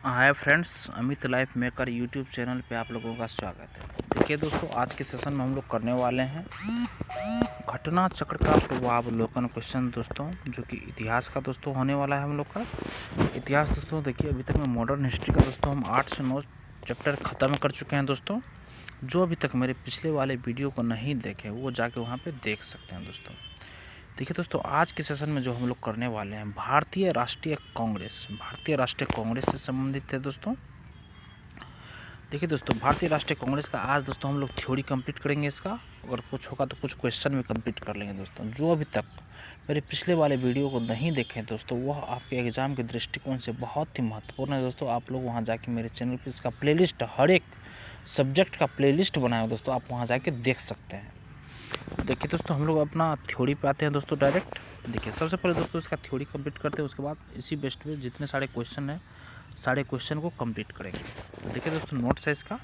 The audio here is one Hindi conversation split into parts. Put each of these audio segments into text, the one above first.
Hi friends, Amit life maker YouTube channel पे आप लोगों का स्वागत है। देखिए दोस्तों, आज के सेशन में हम लोग करने वाले हैं घटना चक्र का पूर्वावलोकन क्वेश्चन दोस्तों, जो कि इतिहास का दोस्तों होने वाला है। हम लोग का इतिहास दोस्तों, देखिए अभी तक में मॉडर्न हिस्ट्री का दोस्तों हम 8 से 9 चैप्टर ख़त्म कर चुके हैं दोस्तों। जो अभी तक मेरे पिछले वाले वीडियो को नहीं देखे वो जाके वहाँ पर देख सकते हैं दोस्तों। देखिए दोस्तों, आज के सेशन में जो हम लोग करने वाले हैं भारतीय राष्ट्रीय कांग्रेस से संबंधित है दोस्तों। देखिए दोस्तों, भारतीय राष्ट्रीय कांग्रेस का आज दोस्तों हम लोग थ्योरी कंप्लीट करेंगे इसका। अगर कुछ होगा तो कुछ क्वेश्चन भी कंप्लीट कर लेंगे दोस्तों। जो अभी तक मेरे पिछले वाले वीडियो को नहीं देखे दोस्तों, वह आपके एग्जाम के दृष्टिकोण से बहुत ही महत्वपूर्ण है दोस्तों। आप लोग वहाँ जाके मेरे चैनल पर इसका प्लेलिस्ट, हर एक सब्जेक्ट का प्लेलिस्ट बनाया है दोस्तों, आप वहाँ जाके देख सकते हैं। देखिए दोस्तों, हम लोग अपना थ्योरी पे आते हैं दोस्तों डायरेक्ट। देखिए सबसे पहले दोस्तों इसका थ्योरी कंप्लीट करते हैं, उसके बाद इसी बेस्ट पे जितने सारे क्वेश्चन हैं सारे क्वेश्चन को कंप्लीट करेंगे। तो देखिए दोस्तों, नोट्स है इसका।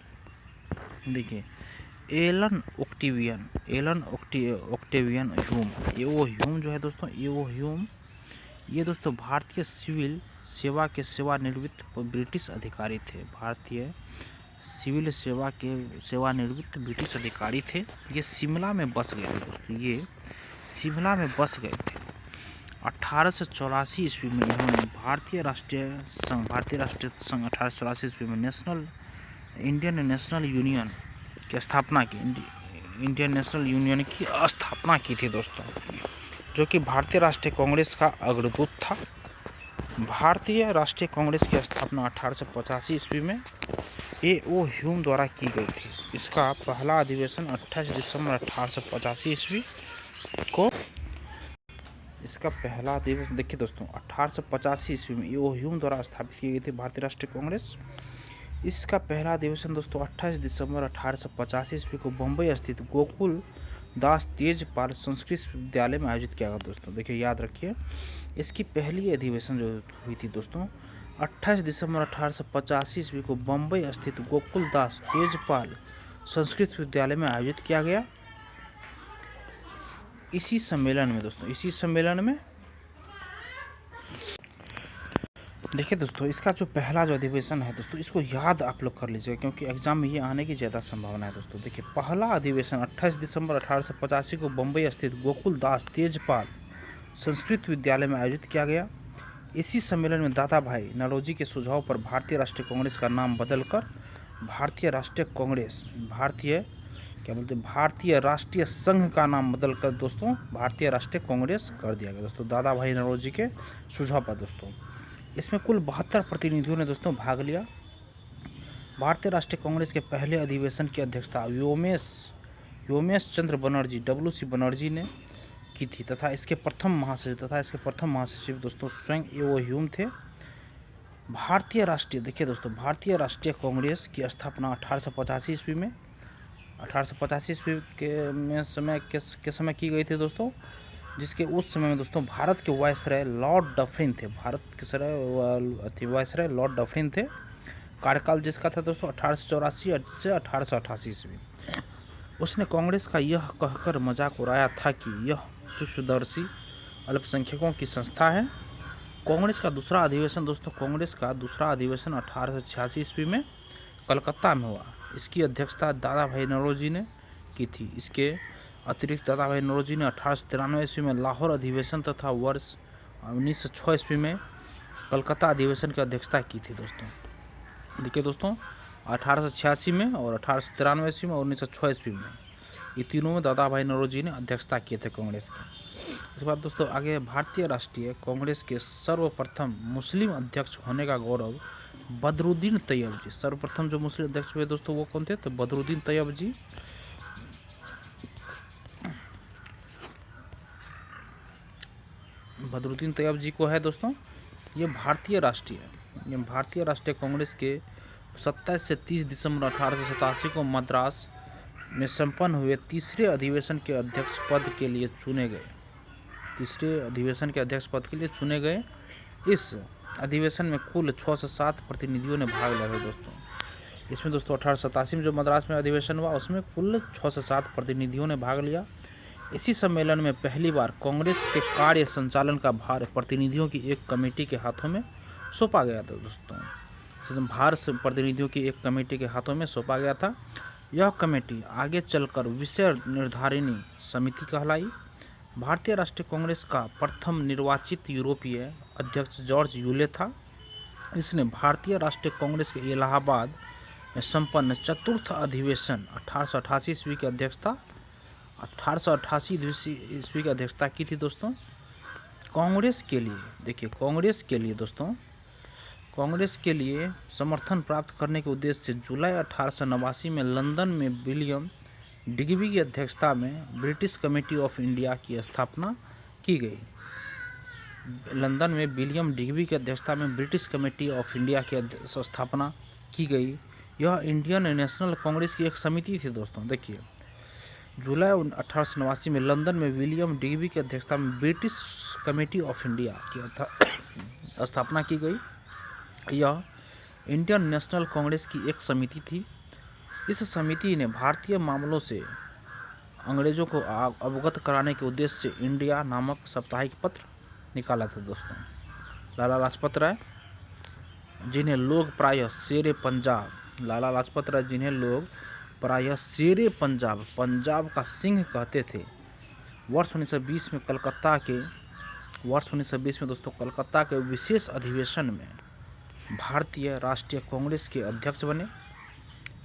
देखिए एलन ऑक्टेवियन ह्यूम, ये वो ह्यूम जो है दोस्तों, ये दोस्तों भारतीय सिविल सेवा के सेवानिवृत्त ब्रिटिश अधिकारी थे। भारतीय सिविल सेवा के सेवानिवृत्त ब्रिटिश अधिकारी थे। ये शिमला में बस गए थे दोस्तों, ये शिमला में बस गए थे। 1884 ईस्वी में इन्होंने भारतीय राष्ट्रीय संघ 1884 ईस्वी में इंडियन नेशनल यूनियन की स्थापना की। इंडियन नेशनल यूनियन की स्थापना की थी दोस्तों, जो कि भारतीय राष्ट्रीय कांग्रेस का अग्रदूत था। भारतीय राष्ट्रीय कांग्रेस की स्थापना 1885 ईस्वी में ए.ओ. ह्यूम द्वारा की गई थी। इसका पहला अधिवेशन 28 दिसंबर 1885 ईस्वी को, इसका पहला अधिवेशन देखिए दोस्तों 1885 ईस्वी में ए.ओ. ह्यूम द्वारा स्थापित की गई थी भारतीय राष्ट्रीय कांग्रेस। इसका पहला अधिवेशन दोस्तों 28 दिसंबर 1885 ईस्वी को बम्बई स्थित गोकुल दास तेजपाल संस्कृत विद्यालय में आयोजित किया गया दोस्तों। देखिए याद रखिए, इसकी पहली अधिवेशन जो हुई थी दोस्तों 28 दिसंबर 1885 ईस्वी को बम्बई स्थित गोकुल दास तेजपाल संस्कृत विद्यालय में आयोजित किया गया। इसी सम्मेलन में देखिए दोस्तों, इसका जो पहला जो अधिवेशन है दोस्तों, इसको याद आप लोग कर लीजिएगा, क्योंकि एग्जाम में ये आने की ज़्यादा संभावना है दोस्तों। देखिए पहला अधिवेशन 28 दिसंबर 1885 को बम्बई स्थित गोकुल दास तेजपाल संस्कृत विद्यालय में आयोजित किया गया। इसी सम्मेलन में दादा भाई नौरोजी के सुझाव पर भारतीय राष्ट्रीय कांग्रेस का नाम बदलकर भारतीय राष्ट्रीय संघ का नाम बदलकर दोस्तों भारतीय राष्ट्रीय कांग्रेस कर दिया गया दोस्तों, दादा भाई नौरोजी के सुझाव पर दोस्तों। इसमें कुल 72 प्रतिनिधियों ने दोस्तों भाग लिया। भारतीय राष्ट्रीय कांग्रेस के पहले अधिवेशन की अध्यक्षता व्योमेश चंद्र बनर्जी WC बनर्जी ने की थी, तथा इसके प्रथम महासचिव दोस्तों स्वयं ए.ओ. ह्यूम थे। भारतीय राष्ट्रीय कांग्रेस की स्थापना 1885 ईस्वी में 1885 ईस्वी के समय की गई थी दोस्तों, जिसके उस समय में दोस्तों भारत के वायसराय लॉर्ड डफरिन थे। कार्यकाल जिसका था दोस्तों 1884 से 1888 ईस्वी। उसने कांग्रेस का यह कहकर मजाक उड़ाया था कि यह सूक्ष्मदर्शी अल्पसंख्यकों की संस्था है। कांग्रेस का दूसरा अधिवेशन 1886 ईस्वी में कलकत्ता में हुआ। इसकी अध्यक्षता दादा भाई नौरोजी ने की थी। इसके अतिरिक्त दादा भाई नौरोजी ने 1893 ईस्वी में लाहौर अधिवेशन तथा वर्ष 1906 ईस्वी में कलकत्ता अधिवेशन की अध्यक्षता की थी दोस्तों। देखिए दोस्तों, 1886 में और 1893 ईस्वी में और 1906 ईस्वी में, ये तीनों में दादा भाई नौरोजी ने अध्यक्षता किए थे कांग्रेस की। इसके बाद दोस्तों आगे, भारतीय राष्ट्रीय कांग्रेस के सर्वप्रथम मुस्लिम अध्यक्ष होने का गौरव बदरुद्दीन तैयब जी, सर्वप्रथम जो मुस्लिम अध्यक्ष हुए दोस्तों वो कौन थे? तो बदरुद्दीन तैयब जी। बदरुद्दीन तैयब जी को है दोस्तों। ये भारतीय राष्ट्रीय कांग्रेस के 27 से 30 दिसंबर 1887 को मद्रास में संपन्न हुए तीसरे अधिवेशन के अध्यक्ष पद के लिए चुने गए। इस अधिवेशन में कुल 6 से 7 प्रतिनिधियों ने भाग लिया था दोस्तों। इसमें दोस्तों 1887 में जो मद्रास में अधिवेशन हुआ उसमें कुल 6 से 7 प्रतिनिधियों ने भाग लिया। इसी सम्मेलन में पहली बार कांग्रेस के कार्य संचालन का भार प्रतिनिधियों की एक कमेटी के हाथों में सौंपा गया था दोस्तों। बाहर से प्रतिनिधियों की एक कमेटी के हाथों में सौंपा गया था। यह कमेटी आगे चलकर विषय निर्धारिणी समिति कहलाई। भारतीय राष्ट्रीय कांग्रेस का प्रथम निर्वाचित यूरोपीय अध्यक्ष जॉर्ज यूले था। इसने भारतीय राष्ट्रीय कांग्रेस के इलाहाबाद में संपन्न चतुर्थ अधिवेशन 1888 ईस्वी की अध्यक्षता 1888 ईस्वी की अध्यक्षता की थी दोस्तों। कांग्रेस के लिए देखिए, कांग्रेस के लिए समर्थन प्राप्त करने के उद्देश्य से जुलाई 1889 में लंदन में विलियम डिग्बी की अध्यक्षता में ब्रिटिश कमेटी ऑफ इंडिया की स्थापना की गई। लंदन में विलियम डिग्बी की अध्यक्षता में ब्रिटिश कमेटी ऑफ इंडिया की स्थापना की गई। यह इंडियन नेशनल कांग्रेस की एक समिति थी दोस्तों। देखिए, जुलाई 1889 में लंदन में विलियम डिग्बी की अध्यक्षता में ब्रिटिश कमेटी ऑफ इंडिया की स्थापना की गई। यह इंडियन नेशनल कांग्रेस की एक समिति थी। इस समिति ने भारतीय मामलों से अंग्रेजों को अवगत कराने के उद्देश्य से इंडिया नामक साप्ताहिक पत्र निकाला था दोस्तों। लाला लाजपत राय, जिन्हें लोग प्रायः शेरे पंजाब, लाला लाजपत राय जिन्हें लोग प्रायः शेरे पंजाब, पंजाब का सिंह कहते थे, वर्ष 1920 में दोस्तों कलकत्ता के विशेष अधिवेशन में भारतीय राष्ट्रीय कांग्रेस के अध्यक्ष बने।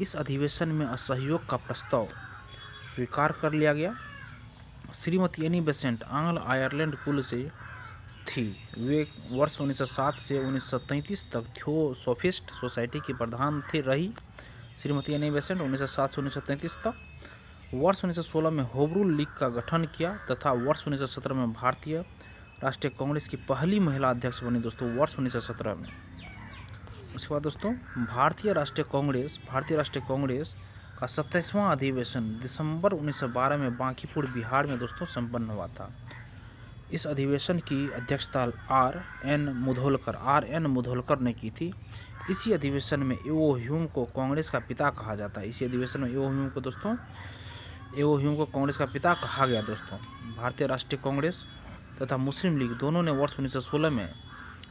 इस अधिवेशन में असहयोग का प्रस्ताव स्वीकार कर लिया गया। श्रीमती एनी बेसेंट आंग्ल आयरलैंड कुल से थी। वे वर्ष 1907 से 1933 तक थियोसॉफिस्ट सोसाइटी की प्रधान रही। श्रीमती एनी बेसेंट 1907 से 1933 तक। वर्ष 1916 में होमरूल लीग का गठन किया तथा वर्ष 1917 में भारतीय राष्ट्रीय कांग्रेस की पहली महिला अध्यक्ष बनी दोस्तों, वर्ष 1917 में। उसके बाद दोस्तों भारतीय राष्ट्रीय कांग्रेस का 27वां अधिवेशन दिसंबर 1912 में बांकीपुर बिहार में दोस्तों संपन्न हुआ था। इस अधिवेशन की अध्यक्षता आर एन मुधोलकर ने की थी। इसी अधिवेशन में एओ ह्यूम को कांग्रेस का पिता कहा जाता है। इसी अधिवेशन में एओ ह्यूम को कांग्रेस का पिता कहा गया दोस्तों। भारतीय राष्ट्रीय कांग्रेस तथा मुस्लिम लीग दोनों ने वर्ष 1916 में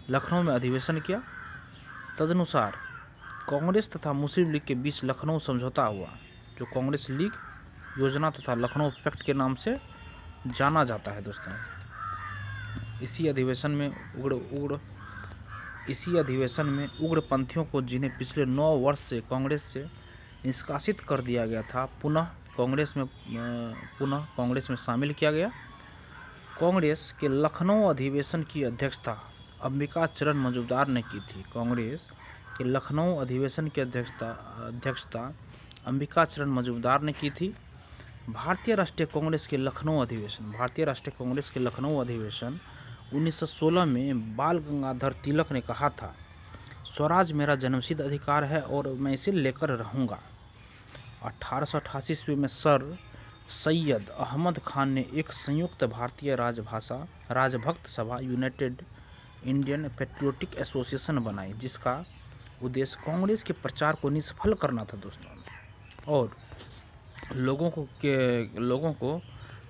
लखनऊ में अधिवेशन किया। तदनुसार कांग्रेस तथा मुस्लिम लीग के बीच लखनऊ समझौता हुआ, जो कांग्रेस लीग योजना तथा लखनऊ पैक्ट के नाम से जाना जाता है दोस्तों। इसी अधिवेशन में उग्रपंथियों को, जिन्हें पिछले 9 वर्ष से कांग्रेस से निष्कासित कर दिया गया था, पुनः कांग्रेस में शामिल किया गया। कांग्रेस के लखनऊ अधिवेशन की अध्यक्षता अंबिका चरण मजूमदार ने की थी। कांग्रेस के लखनऊ अधिवेशन की अध्यक्षता अंबिका चरण मजूमदार ने की थी। भारतीय राष्ट्रीय कांग्रेस के लखनऊ अधिवेशन 1916 में बाल गंगाधर तिलक ने कहा था, स्वराज मेरा जन्मसिद्ध अधिकार है और मैं इसे लेकर रहूँगा। 1888 ईस्वी में सर सैयद अहमद खान ने एक संयुक्त भारतीय राजभक्त सभा यूनाइटेड इंडियन पेट्रियोटिक एसोसिएशन बनाई, जिसका उद्देश्य कांग्रेस के प्रचार को निष्फल करना था दोस्तों और लोगों को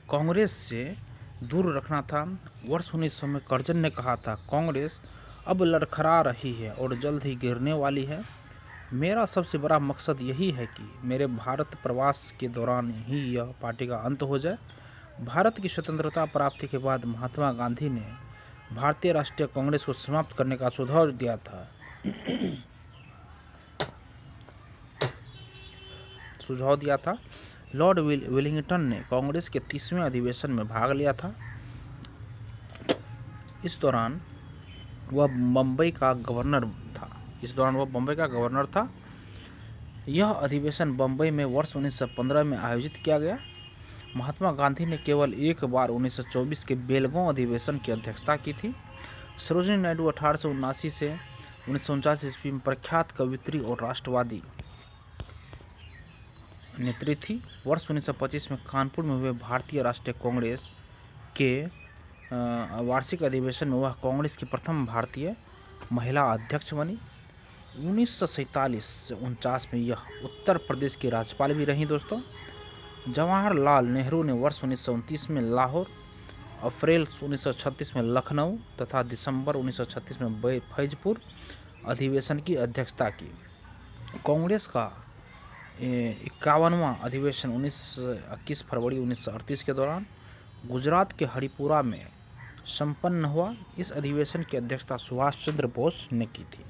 कांग्रेस से दूर रखना था। वर्ष 1900 में कर्जन ने कहा था, कांग्रेस अब लड़खड़ा रही है और जल्द ही गिरने वाली है। मेरा सबसे बड़ा मकसद यही है कि मेरे भारत प्रवास के दौरान ही यह पार्टी का अंत हो जाए। भारत की स्वतंत्रता प्राप्ति के बाद महात्मा गांधी ने भारतीय राष्ट्रीय कांग्रेस को समाप्त करने का सुझाव दिया था। लॉर्ड वेलिंगटन ने कांग्रेस के 30वें अधिवेशन में भाग लिया था। इस दौरान वह बम्बई का गवर्नर था। यह अधिवेशन बम्बई में वर्ष 1915 में आयोजित किया गया। महात्मा गांधी ने केवल एक बार 1924 के बेलगांव अधिवेशन की अध्यक्षता की थी। सरोजिनी नायडू 1879 से 1949 ईस्वी में प्रख्यात कवयित्री और राष्ट्रवादी नेत्री थी। वर्ष 1925 में कानपुर में हुए भारतीय राष्ट्रीय कांग्रेस के वार्षिक अधिवेशन में वह कांग्रेस की प्रथम भारतीय महिला अध्यक्ष बनी। 1947 से 1949 में यह उत्तर प्रदेश की राज्यपाल भी रही दोस्तों। जवाहरलाल नेहरू ने वर्ष 1929 में लाहौर, अप्रैल 1936 में लखनऊ तथा दिसंबर 1936 में फैजपुर अधिवेशन की अध्यक्षता की। कांग्रेस का 51वां अधिवेशन 21 फरवरी 1938 के दौरान गुजरात के हरिपुरा में संपन्न हुआ। इस अधिवेशन की अध्यक्षता सुभाष चंद्र बोस ने की थी।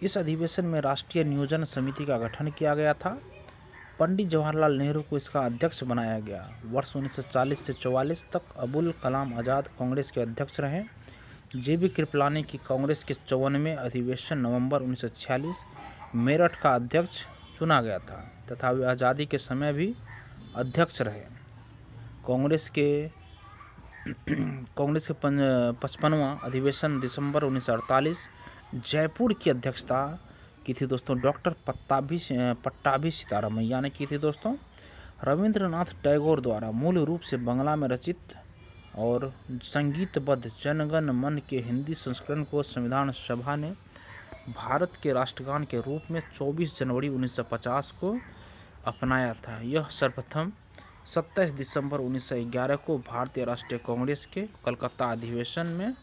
इस अधिवेशन में राष्ट्रीय नियोजन समिति का गठन किया गया था। पंडित जवाहरलाल नेहरू को इसका अध्यक्ष बनाया गया। वर्ष 1940 से 44 तक अबुल कलाम आज़ाद कांग्रेस के अध्यक्ष रहे। जेबी कृपलानी की कांग्रेस के 54वें अधिवेशन नवंबर 1946 मेरठ का अध्यक्ष चुना गया था तथा वे आज़ादी के समय भी अध्यक्ष रहे। कांग्रेस के 55वां अधिवेशन दिसंबर 1948 जयपुर की अध्यक्षता की थी दोस्तों डॉक्टर पट्टाभी सीतारामैया ने की थी दोस्तों। रविंद्रनाथ टैगोर द्वारा मूल रूप से बांग्ला में रचित और संगीतबद्ध जनगण मन के हिंदी संस्करण को संविधान सभा ने भारत के राष्ट्रगान के रूप में 24 जनवरी 1950 को अपनाया था। यह सर्वप्रथम 27 दिसंबर 1911 को भारतीय राष्ट्रीय कांग्रेस के कलकत्ता अधिवेशन में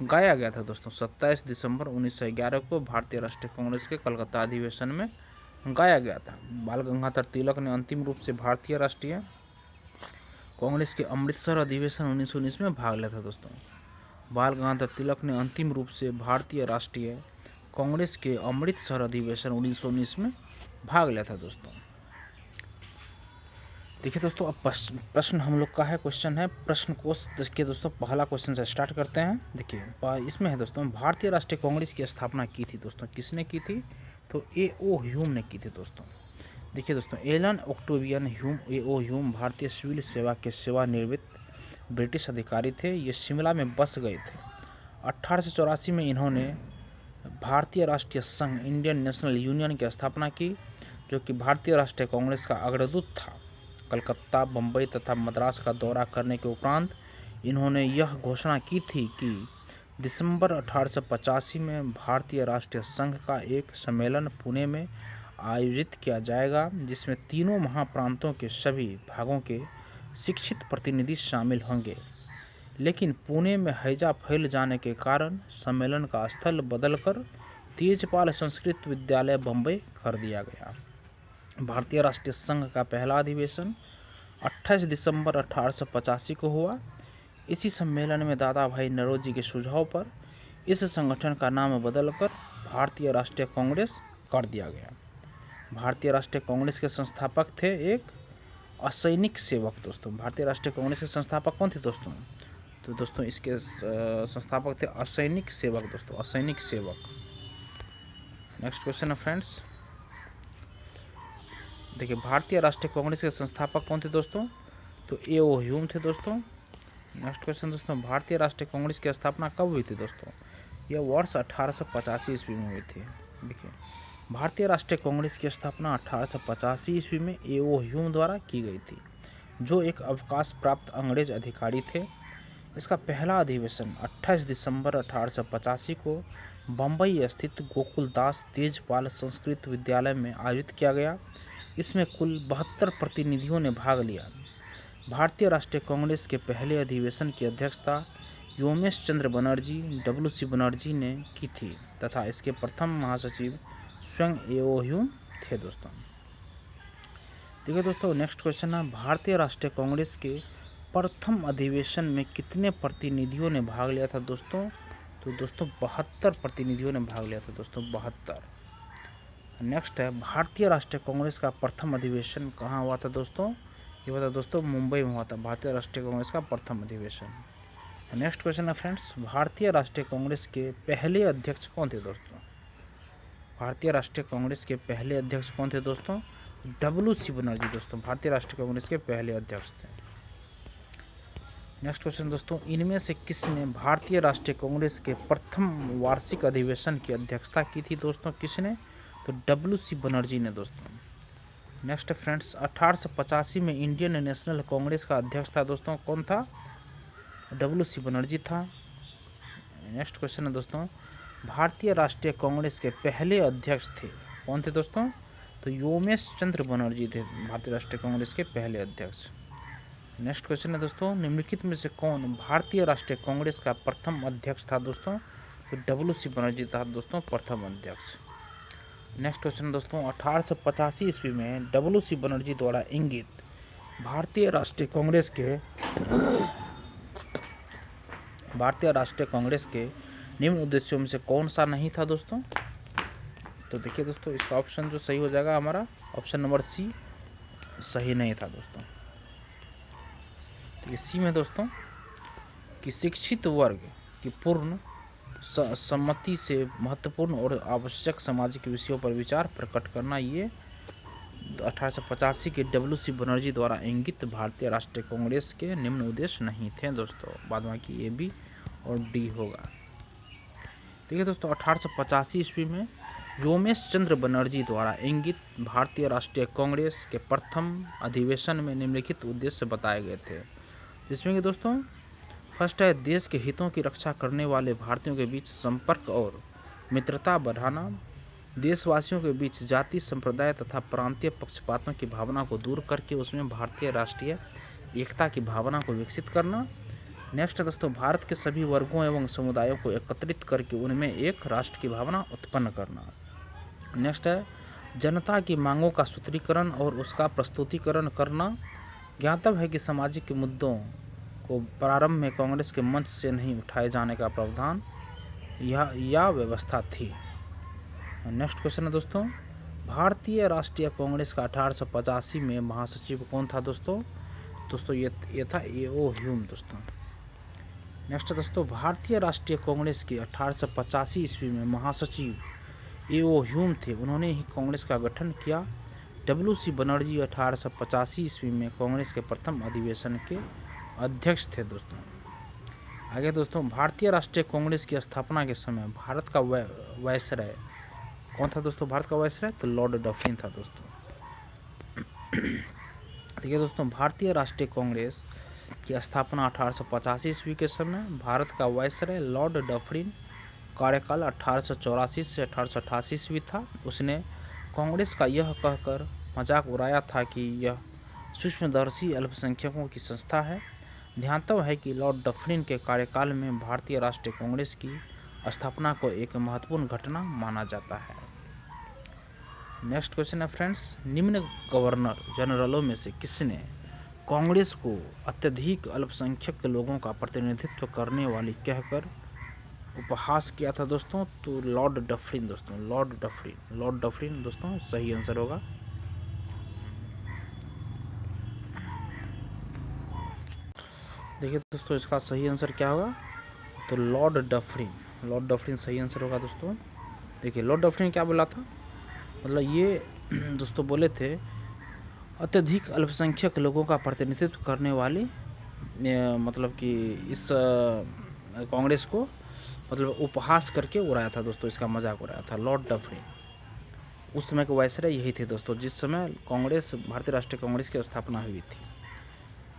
गाया गया था दोस्तों। 27 दिसंबर 1911 को भारतीय राष्ट्रीय कांग्रेस के कलकत्ता अधिवेशन में गाया गया था। बाल गंगाधर तिलक ने अंतिम रूप से भारतीय राष्ट्रीय कांग्रेस के अमृतसर अधिवेशन 1919 में भाग लिया था दोस्तों। बाल गंगाधर तिलक ने अंतिम रूप से भारतीय राष्ट्रीय कांग्रेस के अमृतसर अधिवेशन 1919 में भाग लिया था दोस्तों। देखिए दोस्तों, अब प्रश्न हम लोग का है, क्वेश्चन है प्रश्न कोश। देखिए दोस्तों, पहला क्वेश्चन से स्टार्ट करते हैं। देखिए इसमें है दोस्तों, भारतीय राष्ट्रीय कांग्रेस की स्थापना की थी दोस्तों, किसने की थी? तो A.O. ह्यूम ने की थी दोस्तों। देखिए दोस्तों, Allan Octavian Hume A.O. Hume भारतीय सिविल सेवा के सेवानिवृत्त ब्रिटिश अधिकारी थे। ये शिमला में बस गए थे। 1884 में इन्होंने भारतीय राष्ट्रीय संघ इंडियन नेशनल यूनियन की स्थापना की, जो कि भारतीय राष्ट्रीय कांग्रेस का अग्रदूत था। कलकत्ता, बम्बई तथा मद्रास का दौरा करने के उपरांत इन्होंने यह घोषणा की थी कि दिसंबर 1885 में भारतीय राष्ट्रीय संघ का एक सम्मेलन पुणे में आयोजित किया जाएगा, जिसमें तीनों महाप्रांतों के सभी भागों के शिक्षित प्रतिनिधि शामिल होंगे। लेकिन पुणे में हैजा फैल जाने के कारण सम्मेलन का स्थल बदलकर तेजपाल संस्कृत विद्यालय बम्बई कर दिया गया। भारतीय राष्ट्रीय संघ का पहला अधिवेशन 28 दिसंबर 1885 को हुआ। इसी सम्मेलन में दादा भाई नौरोजी के सुझाव पर इस संगठन का नाम बदलकर भारतीय राष्ट्रीय कांग्रेस कर दिया गया। भारतीय राष्ट्रीय कांग्रेस के संस्थापक थे एक असैनिक सेवक दोस्तों। भारतीय राष्ट्रीय कांग्रेस के संस्थापक कौन थे दोस्तों? तो दोस्तों इसके संस्थापक थे असैनिक सेवक दोस्तों, असैनिक सेवक। नेक्स्ट क्वेश्चन है फ्रेंड्स, देखिए भारतीय राष्ट्रीय कांग्रेस के संस्थापक कौन थे दोस्तों? तो A.O. ह्यूम थे दोस्तों। नेक्स्ट क्वेश्चन दोस्तों, भारतीय राष्ट्रीय कांग्रेस की स्थापना कब हुई थी दोस्तों? यह वर्ष 1885 ईस्वी में हुई थी। देखिए भारतीय राष्ट्रीय कांग्रेस की स्थापना 1885 ईस्वी में A.O. ह्यूम द्वारा की गई थी, जो एक अवकाश प्राप्त अंग्रेज अधिकारी थे। इसका पहला अधिवेशन 28 दिसंबर 1885 को बम्बई स्थित गोकुलदास तेजपाल संस्कृत विद्यालय में आयोजित किया गया। इसमें कुल 72 प्रतिनिधियों ने भाग लिया। भारतीय राष्ट्रीय कांग्रेस के पहले अधिवेशन की अध्यक्षता योमेश चंद्र बनर्जी W.C. बनर्जी ने की थी तथा इसके प्रथम महासचिव स्वयं A.O. ह्यूम थे दोस्तों। देखिए दोस्तों, नेक्स्ट क्वेश्चन है, भारतीय राष्ट्रीय कांग्रेस के प्रथम अधिवेशन में कितने प्रतिनिधियों ने भाग लिया था दोस्तों? तो दोस्तों 72 प्रतिनिधियों ने भाग लिया था दोस्तों, 72। नेक्स्ट है, भारतीय राष्ट्रीय कांग्रेस का प्रथम अधिवेशन कहाँ हुआ था दोस्तों? ये हुआ था दोस्तों मुंबई में हुआ था भारतीय राष्ट्रीय कांग्रेस का प्रथम अधिवेशन। नेक्स्ट क्वेश्चन है फ्रेंड्स, भारतीय राष्ट्रीय कांग्रेस के पहले अध्यक्ष कौन थे दोस्तों? भारतीय राष्ट्रीय कांग्रेस के पहले अध्यक्ष कौन थे दोस्तों? W.C. बनर्जी दोस्तों भारतीय राष्ट्रीय कांग्रेस के पहले अध्यक्ष थे। नेक्स्ट क्वेश्चन दोस्तों, इनमें से किसने भारतीय राष्ट्रीय कांग्रेस के प्रथम वार्षिक अधिवेशन की अध्यक्षता की थी दोस्तों? किसने? तो W.C. बनर्जी ने दोस्तों। नेक्स्ट फ्रेंड्स, 1885 में इंडियन नेशनल कांग्रेस का अध्यक्ष था दोस्तों, कौन था? W.C. बनर्जी था। नेक्स्ट क्वेश्चन है दोस्तों, भारतीय राष्ट्रीय कांग्रेस के पहले अध्यक्ष थे, कौन थे दोस्तों? तो योमेश चंद्र बनर्जी थे भारतीय राष्ट्रीय कांग्रेस के पहले अध्यक्ष। नेक्स्ट क्वेश्चन है दोस्तों, निम्नलिखित में से कौन भारतीय राष्ट्रीय कांग्रेस का प्रथम अध्यक्ष था दोस्तों? तो WC बनर्जी था दोस्तों प्रथम अध्यक्ष। नेक्स्ट क्वेश्चन दोस्तों, 1885 ईस्वी में WC बनर्जी द्वारा इंगित भारतीय राष्ट्रीय कांग्रेस के निम्न उद्देश्यों में से कौन सा नहीं था दोस्तों? तो देखिए दोस्तों, इसका ऑप्शन जो सही हो जाएगा हमारा ऑप्शन नंबर सी सही नहीं था दोस्तों। तो सी में दोस्तों कि शिक्षित वर्ग की पूर्ण सम्मति से महत्वपूर्ण और आवश्यक सामाजिक विषयों पर विचार प्रकट करना, ये 1885 के WC बनर्जी द्वारा इंगित भारतीय राष्ट्रीय कांग्रेस के निम्न उद्देश्य नहीं थे दोस्तों। बाद बाकी ए बी और डी होगा। देखिए दोस्तों, 1885 ईस्वी में व्योमेश चंद्र बनर्जी द्वारा इंगित भारतीय राष्ट्रीय कांग्रेस के प्रथम अधिवेशन में निम्नलिखित उद्देश्य बताए गए थे, जिसमें कि दोस्तों फर्स्ट है देश के हितों की रक्षा करने वाले भारतीयों के बीच संपर्क और मित्रता बढ़ाना, देशवासियों के बीच जाति संप्रदाय तथा प्रांतीय पक्षपातों की भावना को दूर करके उसमें भारतीय राष्ट्रीय एकता की भावना को विकसित करना। नेक्स्ट है दोस्तों, भारत के सभी वर्गों एवं समुदायों को एकत्रित करके उनमें एक राष्ट्र की भावना उत्पन्न करना। नेक्स्ट है जनता की मांगों का सूत्रीकरण और उसका प्रस्तुतिकरण करना। ज्ञातव्य है कि सामाजिक मुद्दों को प्रारंभ में कांग्रेस के मंच से नहीं उठाए जाने का प्रावधान यह व्यवस्था थी। नेक्स्ट क्वेश्चन है दोस्तों, भारतीय राष्ट्रीय कांग्रेस का 1885 में महासचिव कौन था दोस्तों? ये था A.O. ह्यूम दोस्तों। नेक्स्ट है दोस्तों, भारतीय राष्ट्रीय कांग्रेस के 1885 ईस्वी में महासचिव A.O. ह्यूम थे। उन्होंने ही कांग्रेस का गठन किया। WC बनर्जी 1885 ईस्वी में कांग्रेस के प्रथम अधिवेशन के अध्यक्ष थे दोस्तों। आगे दोस्तों, भारतीय राष्ट्रीय कांग्रेस की स्थापना के समय भारत का वायसराय कौन था दोस्तों? भारत का वायसराय तो लॉर्ड डफरिन था दोस्तों। देखिए दोस्तों, भारतीय राष्ट्रीय कांग्रेस की स्थापना 1885 ईस्वी के समय भारत का वायसराय लॉर्ड डफरिन, कार्यकाल 1884 से 1888 ईस्वी था। उसने कांग्रेस का यह कहकर मजाक उड़ाया था कि यह सूक्ष्मदर्शी अल्पसंख्यकों की संस्था है। ध्यातव्य है कि लॉर्ड डफरिन के कार्यकाल में भारतीय राष्ट्रीय कांग्रेस की स्थापना को एक महत्वपूर्ण घटना माना जाता है। नेक्स्ट क्वेश्चन है फ्रेंड्स, निम्न गवर्नर जनरलों में से किसने कांग्रेस को अत्यधिक अल्पसंख्यक लोगों का प्रतिनिधित्व करने वाली कहकर उपहास किया था दोस्तों? तो लॉर्ड डफरिन दोस्तों, लॉर्ड डफरिन दोस्तों सही आंसर होगा। देखिए दोस्तों, इसका सही आंसर क्या होगा? तो लॉर्ड डफरिन सही आंसर होगा दोस्तों। देखिए लॉर्ड डफरिन क्या बोला था, मतलब ये दोस्तों बोले थे अत्यधिक अल्पसंख्यक लोगों का प्रतिनिधित्व करने वाली, मतलब कि इस कांग्रेस को मतलब उपहास करके उड़ाया था दोस्तों, इसका मजाक उड़ाया था लॉर्ड डफरिन। उस समय के वायसराय यही थे दोस्तों जिस समय कांग्रेस भारतीय राष्ट्रीय कांग्रेस की स्थापना हुई थी।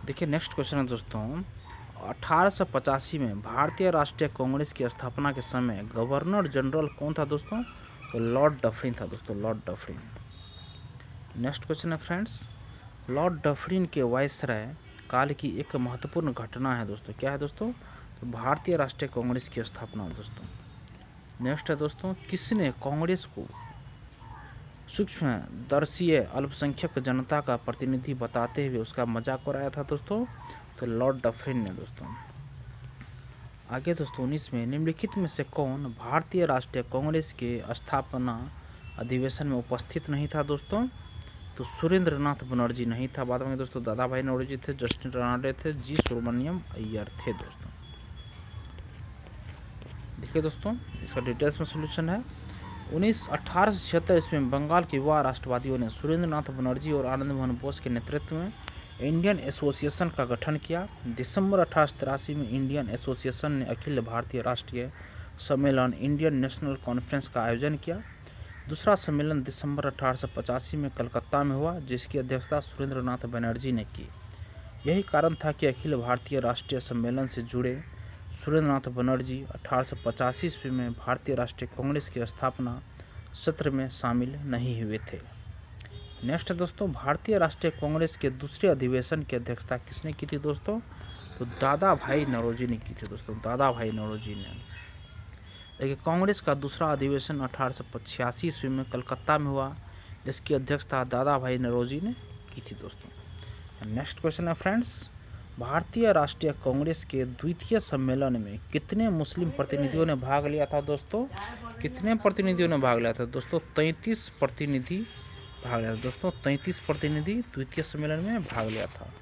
देखिए नेक्स्ट क्वेश्चन है दोस्तों, 1885 में भारतीय राष्ट्रीय कांग्रेस की स्थापना के समय गवर्नर जनरल कौन था दोस्तों? तो लॉर्ड डफरिन था दोस्तों, लॉर्ड डफरिन। नेक्स्ट क्वेश्चन है फ्रेंड्स, लॉर्ड डफरिन के वायसराय काल की एक महत्वपूर्ण घटना है दोस्तों, क्या है दोस्तों? तो भारतीय राष्ट्रीय कांग्रेस की स्थापना दोस्तों। नेक्स्ट है दोस्तों, किसने कांग्रेस को सूक्ष्मदर्शी अल्पसंख्यक जनता का प्रतिनिधि बताते हुए उसका मजाक उड़ाया था दोस्तों? तो लॉर्ड डफरिन ने दोस्तों। आगे दोस्तों 19 में निम्नलिखित में से कौन भारतीय राष्ट्रीय कांग्रेस के स्थापना अधिवेशन में उपस्थित नहीं था दोस्तों? तो सुरेंद्र नाथ बनर्जी नहीं था। बाद में दोस्तों दादा भाई नौरोजी थे, जस्टिन फर्नांडिस थे, जी सुब्रमण्यम अय्यर थे दोस्तों। देखिए दोस्तों, इसका डिटेल्स में सोल्यूशन है। 1876 ईस्वी में बंगाल के युवा राष्ट्रवादियों ने सुरेंद्र नाथ बनर्जी और आनंद मोहन बोस के नेतृत्व में इंडियन एसोसिएशन का गठन किया। दिसंबर 1883 में इंडियन एसोसिएशन ने अखिल भारतीय राष्ट्रीय सम्मेलन इंडियन नेशनल कॉन्फ्रेंस का आयोजन किया। दूसरा सम्मेलन दिसंबर 1885 में कलकत्ता में हुआ, जिसकी अध्यक्षता सुरेंद्र नाथ बनर्जी ने की। यही कारण था कि अखिल भारतीय राष्ट्रीय सम्मेलन से जुड़े सुरेंद्र नाथ बनर्जी 1885 ईस्वी में भारतीय राष्ट्रीय कांग्रेस की स्थापना सत्र में शामिल नहीं हुए थे। नेक्स्ट दोस्तों, भारतीय राष्ट्रीय कांग्रेस के दूसरे अधिवेशन की अध्यक्षता किसने की थी दोस्तों? तो दादा भाई नौरोजी ने की थी दोस्तों, दादा भाई नौरोजी ने। देखिए, कांग्रेस का दूसरा अधिवेशन 1885 ईस्वी में कलकत्ता में हुआ, जिसकी अध्यक्षता दादा भाई नौरोजी ने की थी दोस्तों। नेक्स्ट क्वेश्चन है फ्रेंड्स, भारतीय राष्ट्रीय कांग्रेस के द्वितीय सम्मेलन में कितने मुस्लिम प्रतिनिधियों ने भाग लिया था दोस्तों? कितने प्रतिनिधियों ने भाग लिया था दोस्तों? 33 प्रतिनिधि भाग लिया था दोस्तों। 33 प्रतिनिधि द्वितीय सम्मेलन में भाग लिया था।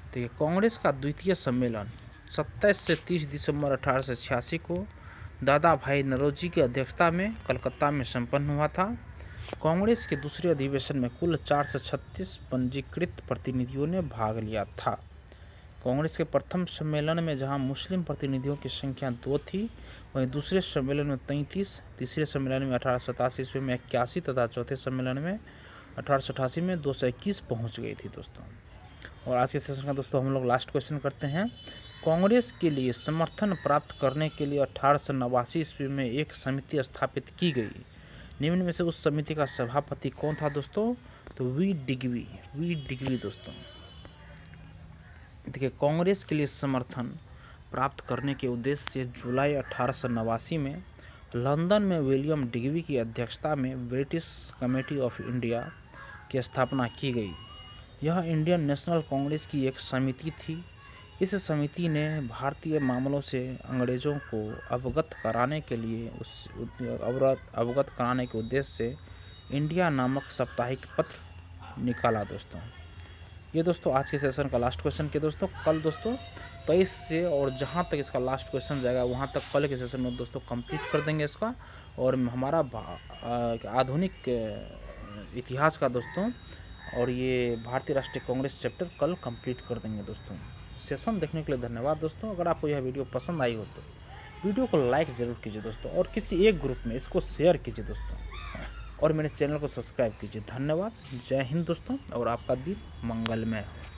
देखिए, कांग्रेस का द्वितीय सम्मेलन 27 से 30 दिसंबर 1886 को दादा भाई नौरोजी की अध्यक्षता में कलकत्ता में संपन्न हुआ था। कांग्रेस के दूसरे अधिवेशन में कुल 436 पंजीकृत प्रतिनिधियों ने भाग लिया था। कांग्रेस के प्रथम सम्मेलन में जहां मुस्लिम प्रतिनिधियों की संख्या 2 थी, वहीं दूसरे सम्मेलन में 33, तीसरे सम्मेलन में 1887 ईस्वी में 81 तथा चौथे सम्मेलन में 1888 में 221 पहुंच गई थी दोस्तों। और आज के सेशन का दोस्तों हम लोग लास्ट क्वेश्चन करते हैं। कांग्रेस के लिए समर्थन प्राप्त करने के लिए 1889 ईस्वी में एक समिति स्थापित की गई। निम्न में से उस समिति का सभापति कौन था दोस्तों? तो वी डिग्वी दोस्तों। देखिए, कांग्रेस के लिए समर्थन प्राप्त करने के उद्देश्य से जुलाई 1889 में लंदन में विलियम डिग्वी की अध्यक्षता में ब्रिटिश कमेटी ऑफ इंडिया की स्थापना की गई। यह इंडियन नेशनल कांग्रेस की एक समिति थी। इस समिति ने भारतीय मामलों से अंग्रेजों को अवगत कराने के उद्देश्य से इंडिया नामक साप्ताहिक पत्र निकाला दोस्तों। ये दोस्तों आज के सेशन का लास्ट क्वेश्चन के दोस्तों। कल दोस्तों 23 से और जहाँ तक इसका लास्ट क्वेश्चन जाएगा वहाँ तक कल के सेशन में दोस्तों कंप्लीट कर देंगे इसका। और हमारा आधुनिक इतिहास का दोस्तों और ये भारतीय राष्ट्रीय कांग्रेस चैप्टर कल कंप्लीट कर देंगे दोस्तों। सेशन देखने के लिए धन्यवाद दोस्तों। अगर आपको यह वीडियो पसंद आई हो तो वीडियो को लाइक ज़रूर कीजिए दोस्तों, और किसी एक ग्रुप में इसको शेयर कीजिए दोस्तों, और मेरे चैनल को सब्सक्राइब कीजिए। धन्यवाद। जय हिंद दोस्तों, और आपका दिन मंगलमय हो।